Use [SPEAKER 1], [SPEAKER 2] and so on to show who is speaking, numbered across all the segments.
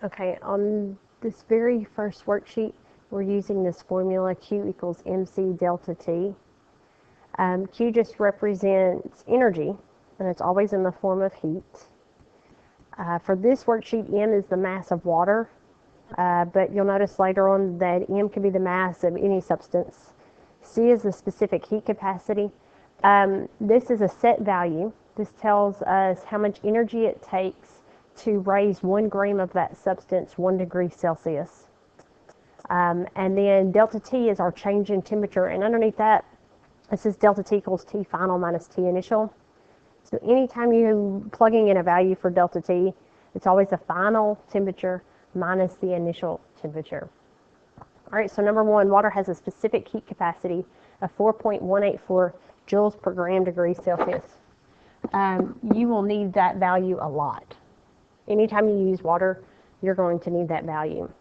[SPEAKER 1] Okay, on this very first worksheet, we're using this formula Q equals mc delta T. Q just represents energy, and it's always in the form of heat. For this worksheet, M is the mass of water, but you'll notice later on that M can be the mass of any substance. C is the specific heat capacity. This is a set value. This tells us how much energy it takes to raise 1 gram of that substance 1 degree Celsius. And then delta T is our change in temperature, and underneath that, it says delta T equals T final minus T initial. So anytime you're plugging in a value for delta T, it's always the final temperature minus the initial temperature. All right, so number 1, water has a specific heat capacity of 4.184 joules per gram degree Celsius. You will need that value a lot. Anytime you use water, you're going to need that value.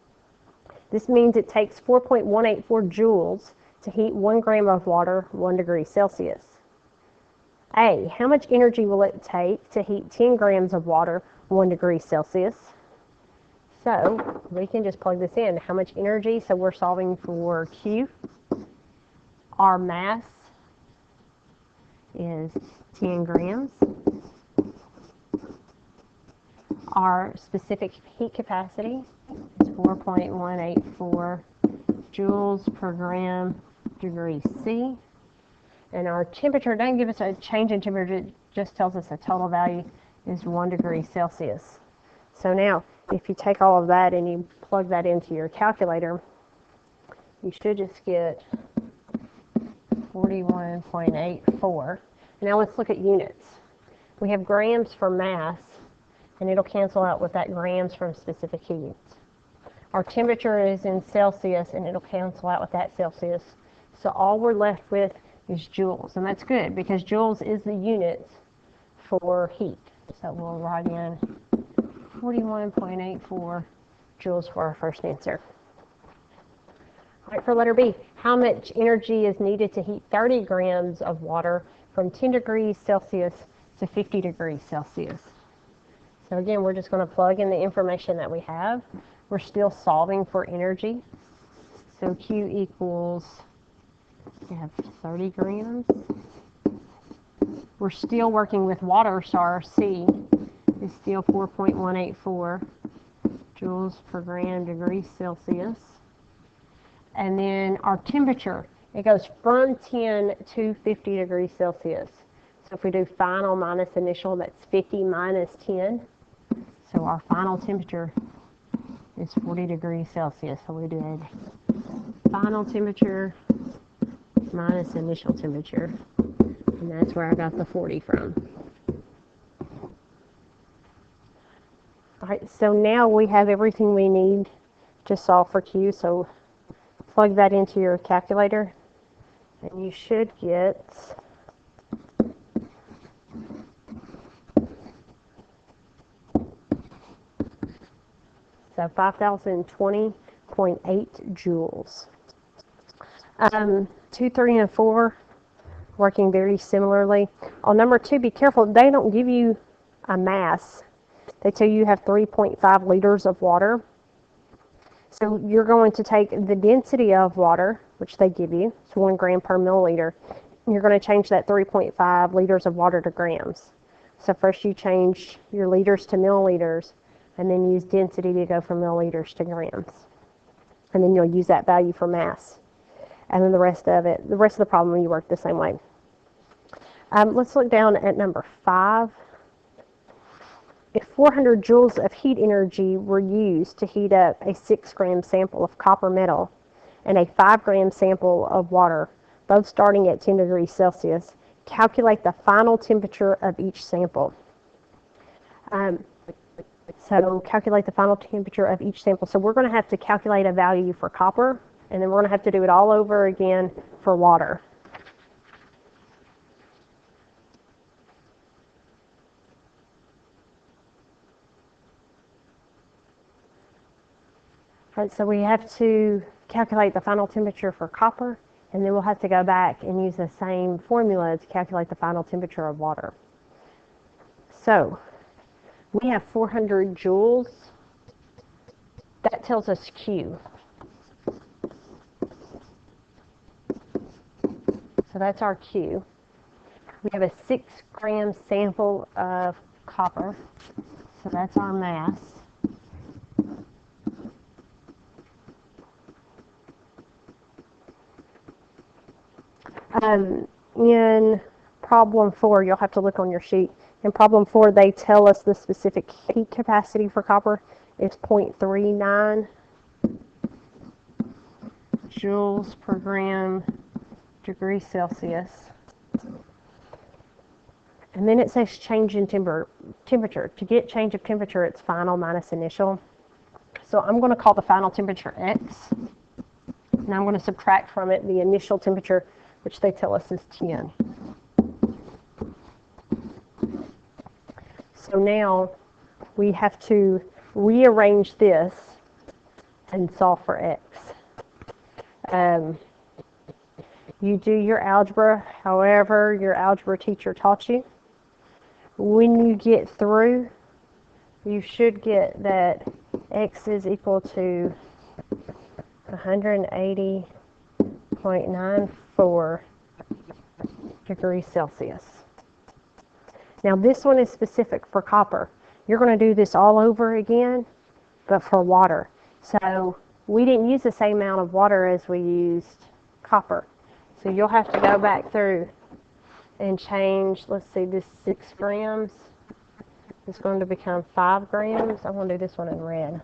[SPEAKER 1] This means it takes 4.184 joules to heat 1 gram of water 1 degree Celsius. A, how much energy will it take to heat 10 grams of water 1 degree Celsius? So we can just plug this in. How much energy? So we're solving for Q. Our mass is 10 grams. Our specific heat capacity is 4.184 joules per gram degree C. And our temperature doesn't give us a change in temperature, it just tells us the total value is 1 degree Celsius. So now, if you take all of that and you plug that into your calculator, you should just get 41.84. Now let's look at units. We have grams for mass, and it'll cancel out with that grams from specific heat. Our temperature is in Celsius, and it'll cancel out with that Celsius. So all we're left with is joules, and that's good because joules is the unit for heat. So we'll write in 41.84 joules for our first answer. All right, for letter B, how much energy is needed to heat 30 grams of water from 10 degrees Celsius to 50 degrees Celsius? So again, we're just going to plug in the information that we have. We're still solving for energy. So Q equals, we have 30 grams. We're still working with water, so our C is still 4.184 joules per gram degree Celsius. And then our temperature, it goes from 10 to 50 degrees Celsius. So if we do final minus initial, that's 50 minus 10. So our final temperature is 40 degrees Celsius. So we did final temperature minus initial temperature. And that's where I got the 40 from. All right, so now we have everything we need to solve for Q. So plug that into your calculator, and you should get so 5,020.8 joules. 2, 3, and 4 working very similarly. On number 2, be careful. They don't give you a mass. They tell you have 3.5 liters of water. So you're going to take the density of water, which they give you, it's 1 gram per milliliter, and you're going to change that 3.5 liters of water to grams. So first you change your liters to milliliters, and then use density to go from milliliters to grams. And then you'll use that value for mass. And then the rest of the problem, you work the same way. Let's look down at number 5. If 400 joules of heat energy were used to heat up a 6-gram sample of copper metal and a 5-gram sample of water, both starting at 10 degrees Celsius, calculate the final temperature of each sample. So calculate the final temperature of each sample. So we're going to have to calculate a value for copper, and then we're going to have to do it all over again for water. All right, so we have to calculate the final temperature for copper, and then we'll have to go back and use the same formula to calculate the final temperature of water. So we have 400 joules that tells us Q. So that's our Q. We have a 6-gram sample of copper, so that's our mass. In problem 4, you'll have to look on your sheet. In problem 4, they tell us the specific heat capacity for copper is 0.39 joules per gram degrees Celsius. And then it says change in temperature. To get change of temperature, it's final minus initial. So I'm going to call the final temperature X, and I'm going to subtract from it the initial temperature, which they tell us is 10. So now we have to rearrange this and solve for X. You do your algebra however your algebra teacher taught you. When you get through, you should get that X is equal to 180.94 degrees Celsius. Now this one is specific for copper. You're going to do this all over again, but for water. So we didn't use the same amount of water as we used copper. So you'll have to go back through and change, let's see, this 6 grams is going to become 5 grams. I'm going to do this one in red.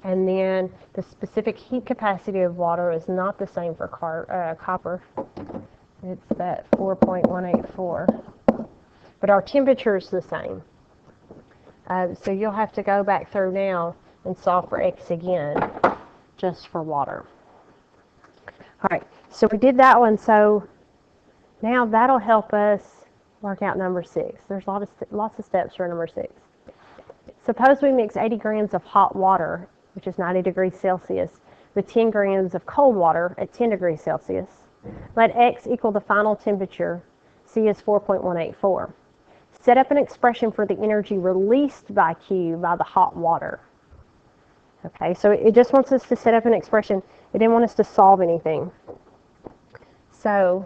[SPEAKER 1] And then the specific heat capacity of water is not the same for copper. It's that 4.184. But our temperature is the same. So you'll have to go back through now and solve for X again, just for water. All right, so we did that one. So now that'll help us work out number 6. There's lots of steps for number 6. Suppose we mix 80 grams of hot water, which is 90 degrees Celsius, with 10 grams of cold water at 10 degrees Celsius. Let X equal the final temperature. C is 4.184. Set up an expression for the energy released by Q by the hot water. Okay, so it just wants us to set up an expression. It didn't want us to solve anything. So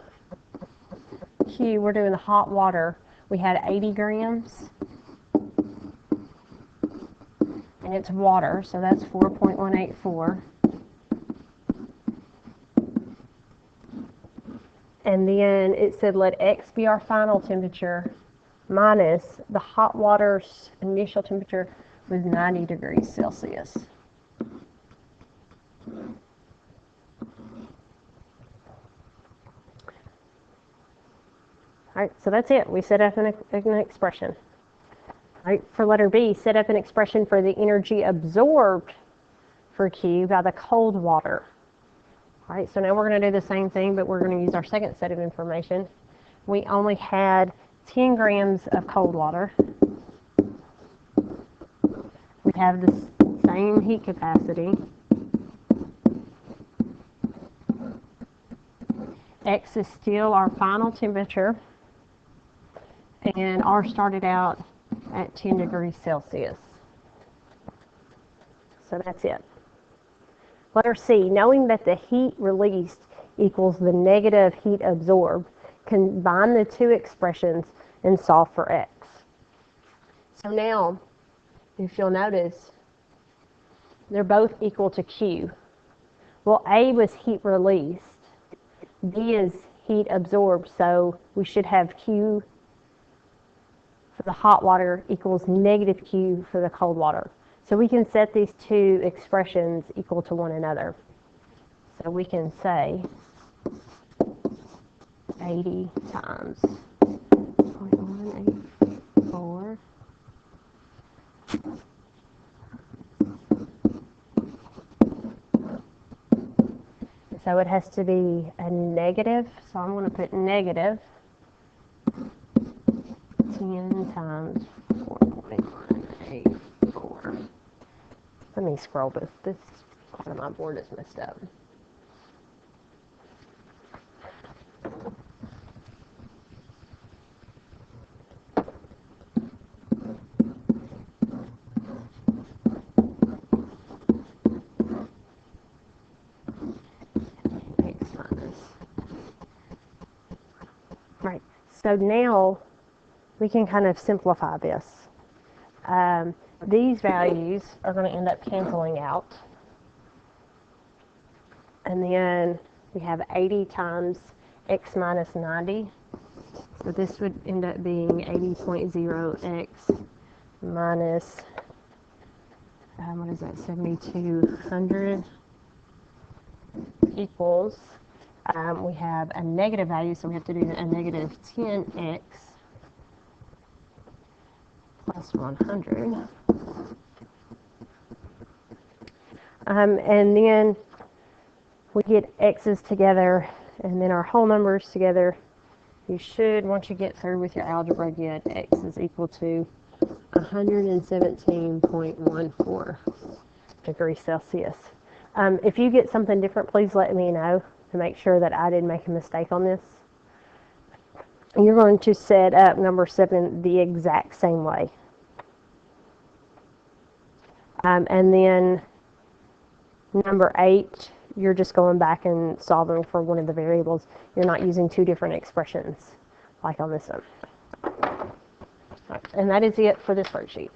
[SPEAKER 1] Q, we're doing the hot water. We had 80 grams. And it's water, so that's 4.184. And then it said let X be our final temperature minus the hot water's initial temperature was 90 degrees Celsius. All right, so that's it. We set up an expression. All right, for letter B, set up an expression for the energy absorbed for Q by the cold water. All right, so now we're going to do the same thing, but we're going to use our second set of information. We only had 10 grams of cold water. We have the same heat capacity. X is still our final temperature. And R started out at 10 degrees Celsius. So that's it. Letter C, knowing that the heat released equals the negative heat absorbed, combine the two expressions and solve for X. So now, if you'll notice, they're both equal to Q. Well, A was heat released. B is heat absorbed, so we should have Q for the hot water equals negative Q for the cold water. So we can set these two expressions equal to one another. So we can say 80 times 0.184. So it has to be a negative, so I'm going to put negative 10 times 4.184. Let me scroll this part of my board is messed up. So now we can kind of simplify this. These values are going to end up canceling out. And then we have 80 times x minus 90. So this would end up being 80.0x minus, what is that, 7,200 equals, we have a negative value, so we have to do a negative 10x plus 100. And then we get x's together and then our whole numbers together. You should, once you get through with your algebra, get x is equal to 117.14 degrees Celsius. If you get something different, please let me know to make sure that I didn't make a mistake on this. You're going to set up number 7 the exact same way. And then number 8, you're just going back and solving for one of the variables. You're not using 2 different expressions like on this one. Right, and that is it for this worksheet.